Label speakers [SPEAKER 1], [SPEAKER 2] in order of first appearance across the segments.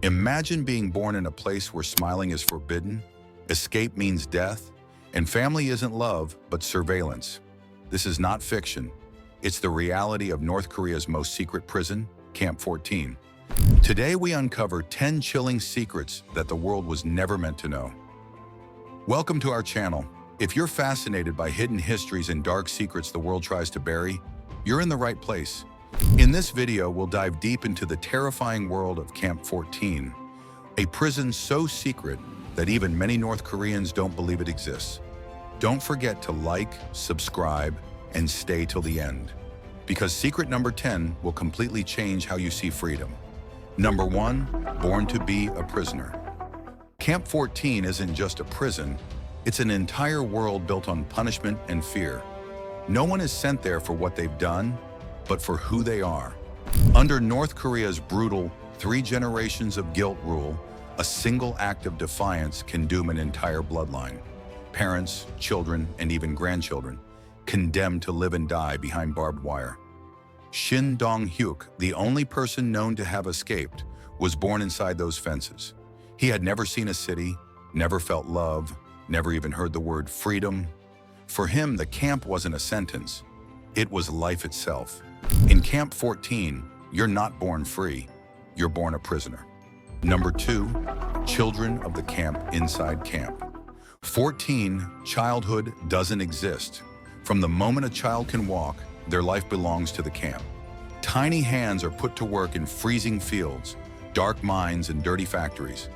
[SPEAKER 1] Imagine being born in a place where smiling is forbidden, escape means death, and family isn't love, but surveillance. This is not fiction. It's the reality of North Korea's most secret prison, Camp 14. Today we uncover 10 chilling secrets that the world was never meant to know. Welcome to our channel. If you're fascinated by hidden histories and dark secrets the world tries to bury, you're in the right place. In this video, we'll dive deep into the terrifying world of Camp 14, a prison so secret that even many North Koreans don't believe it exists. Don't forget to like, subscribe, and stay till the end, because secret number 10 will completely change how you see freedom. Number 1, born to be a prisoner. Camp 14 isn't just a prison, it's an entire world built on punishment and fear. No one is sent there for what they've done, but for who they are. Under North Korea's brutal 3 generations of guilt rule, a single act of defiance can doom an entire bloodline. Parents, children, and even grandchildren, condemned to live and die behind barbed wire. Shin Dong-hyuk, the only person known to have escaped, was born inside those fences. He had never seen a city, never felt love, never even heard the word freedom. For him, the camp wasn't a sentence, it was life itself. In Camp 14, you're not born free, you're born a prisoner. Number 2, children of the camp inside camp. 14, childhood doesn't exist. From the moment a child can walk, their life belongs to the camp. Tiny hands are put to work in freezing fields, dark mines, and dirty factories.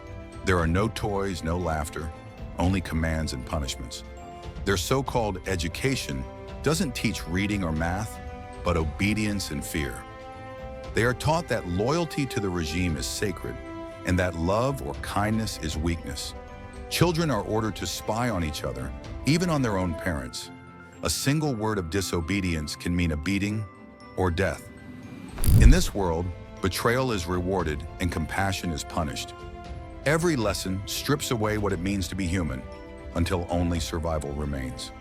[SPEAKER 1] There are no toys, no laughter, only commands and punishments. Their so-called education doesn't teach reading or math, but obedience and fear. They are taught that loyalty to the regime is sacred and that love or kindness is weakness. Children are ordered to spy on each other, even on their own parents. A single word of disobedience can mean a beating or death. In this world, betrayal is rewarded and compassion is punished. Every lesson strips away what it means to be human until only survival remains.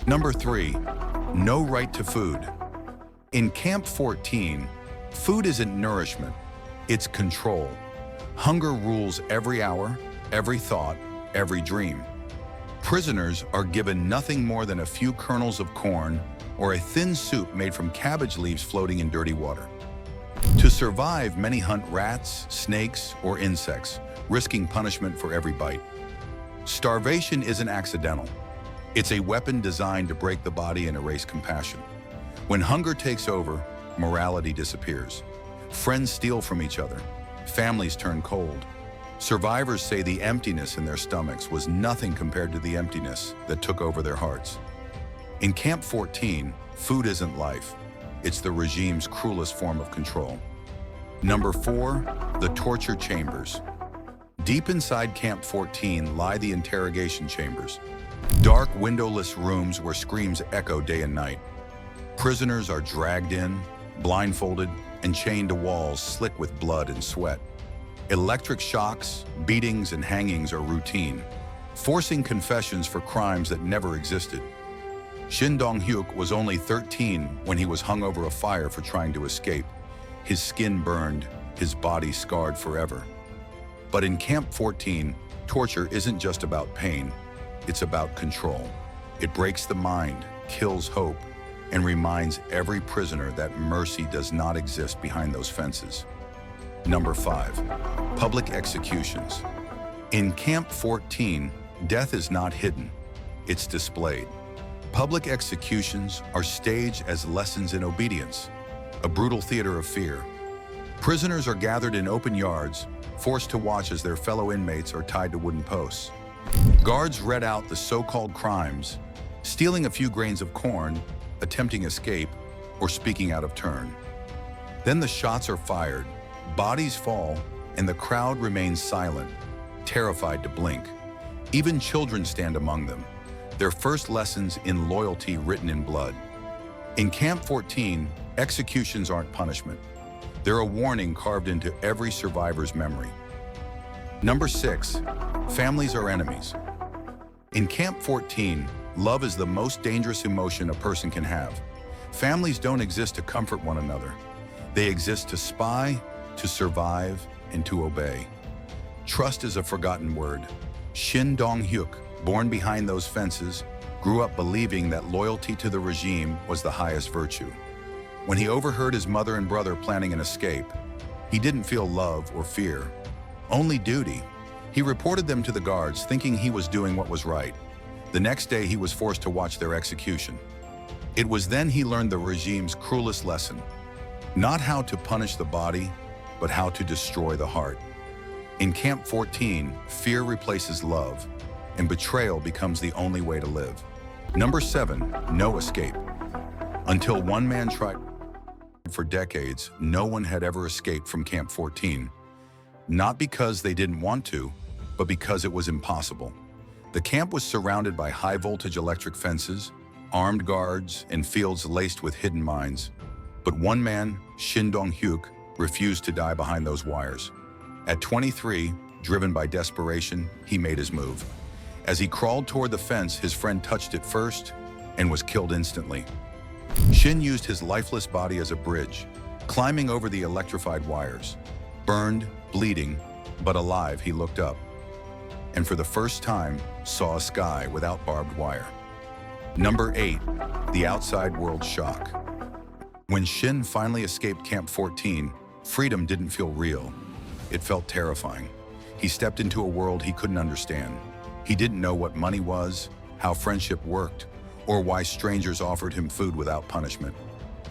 [SPEAKER 1] Number 3, no right to food. In Camp 14, food isn't nourishment, it's control. Hunger rules every hour, every thought, every dream. Prisoners are given nothing more than a few kernels of corn or a thin soup made from cabbage leaves floating in dirty water. To survive, many hunt rats, snakes, or insects, risking punishment for every bite. Starvation isn't accidental. It's a weapon designed to break the body and erase compassion. When hunger takes over, morality disappears. Friends steal from each other. Families turn cold. Survivors say the emptiness in their stomachs was nothing compared to the emptiness that took over their hearts. In Camp 14, food isn't life. It's the regime's cruelest form of control. Number 4, the torture chambers. Deep inside Camp 14 lie the interrogation chambers. Dark, windowless rooms where screams echo day and night. Prisoners are dragged in, blindfolded, and chained to walls slick with blood and sweat. Electric shocks, beatings, and hangings are routine, forcing confessions for crimes that never existed. Shin Dong-hyuk was only 13 when he was hung over a fire for trying to escape. His skin burned, his body scarred forever. But in Camp 14, torture isn't just about pain, it's about control. It breaks the mind, kills hope, and reminds every prisoner that mercy does not exist behind those fences. Number 5, public executions. In Camp 14, death is not hidden, it's displayed. Public executions are staged as lessons in obedience, a brutal theater of fear. Prisoners are gathered in open yards, forced to watch as their fellow inmates are tied to wooden posts. Guards read out the so-called crimes, stealing a few grains of corn, attempting escape, or speaking out of turn. Then the shots are fired, bodies fall, and the crowd remains silent, terrified to blink. Even children stand among them, their first lessons in loyalty written in blood. In Camp 14, executions aren't punishment. They're a warning carved into every survivor's memory. Number 6, families are enemies. In Camp 14, love is the most dangerous emotion a person can have. Families don't exist to comfort one another. They exist to spy, to survive, and to obey. Trust is a forgotten word. Shin Dong-hyuk, born behind those fences, grew up believing that loyalty to the regime was the highest virtue. When he overheard his mother and brother planning an escape, he didn't feel love or fear, only duty. He reported them to the guards, thinking he was doing what was right. The next day, he was forced to watch their execution. It was then he learned the regime's cruelest lesson: not how to punish the body, but how to destroy the heart. In Camp 14, fear replaces love, and betrayal becomes the only way to live. Number 7, no escape. Until one man tried for decades, no one had ever escaped from Camp 14. Not because they didn't want to, but because it was impossible. The camp was surrounded by high-voltage electric fences, armed guards, and fields laced with hidden mines. But one man, Shin Dong-hyuk, refused to die behind those wires. At 23, driven by desperation, he made his move. As he crawled toward the fence, his friend touched it first and was killed instantly. Shin used his lifeless body as a bridge, climbing over the electrified wires. Burned, bleeding, but alive, he looked up, and for the first time, saw a sky without barbed wire. Number 8, the outside world shock. When Shin finally escaped Camp 14, freedom didn't feel real. It felt terrifying. He stepped into a world he couldn't understand. He didn't know what money was, how friendship worked, or why strangers offered him food without punishment.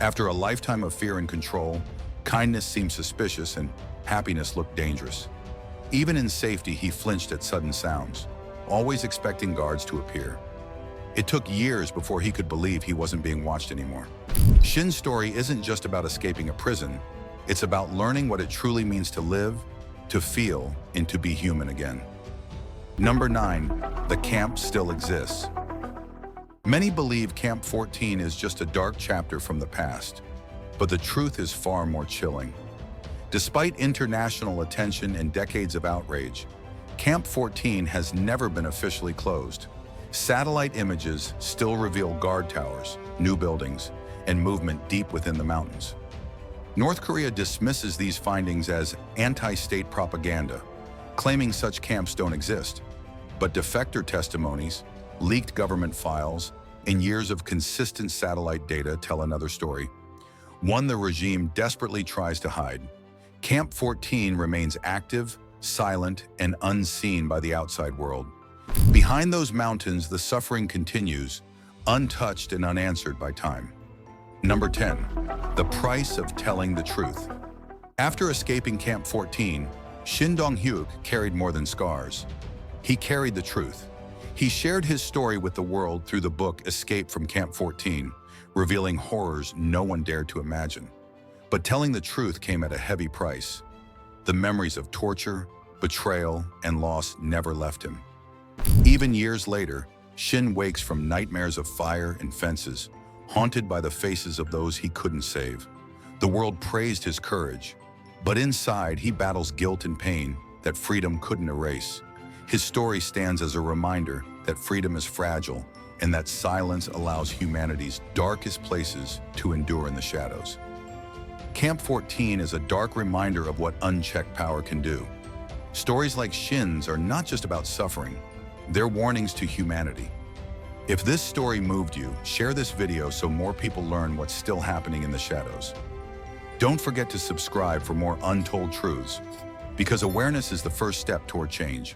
[SPEAKER 1] After a lifetime of fear and control, kindness seemed suspicious and happiness looked dangerous. Even in safety, he flinched at sudden sounds, always expecting guards to appear. It took years before he could believe he wasn't being watched anymore. Shin's story isn't just about escaping a prison. It's about learning what it truly means to live, to feel, and to be human again. Number 9, the camp still exists. Many believe Camp 14 is just a dark chapter from the past, but the truth is far more chilling. Despite international attention and decades of outrage, Camp 14 has never been officially closed. Satellite images still reveal guard towers, new buildings, and movement deep within the mountains. North Korea dismisses these findings as anti-state propaganda, claiming such camps don't exist. But defector testimonies, leaked government files, and years of consistent satellite data tell another story, one the regime desperately tries to hide. Camp 14 remains active, silent, and unseen by the outside world. Behind those mountains, the suffering continues, untouched and unanswered by time. Number 10, the price of telling the truth. After escaping Camp 14, Shin Dong-hyuk carried more than scars. He carried the truth. He shared his story with the world through the book Escape from Camp 14, revealing horrors no one dared to imagine. But telling the truth came at a heavy price. The memories of torture, betrayal, and loss never left him. Even years later, Shin wakes from nightmares of fire and fences, haunted by the faces of those he couldn't save. The world praised his courage, but inside he battles guilt and pain that freedom couldn't erase. His story stands as a reminder that freedom is fragile and that silence allows humanity's darkest places to endure in the shadows. Camp 14 is a dark reminder of what unchecked power can do. Stories like Shin's are not just about suffering, they're warnings to humanity. If this story moved you, share this video so more people learn what's still happening in the shadows. Don't forget to subscribe for more untold truths, because awareness is the first step toward change.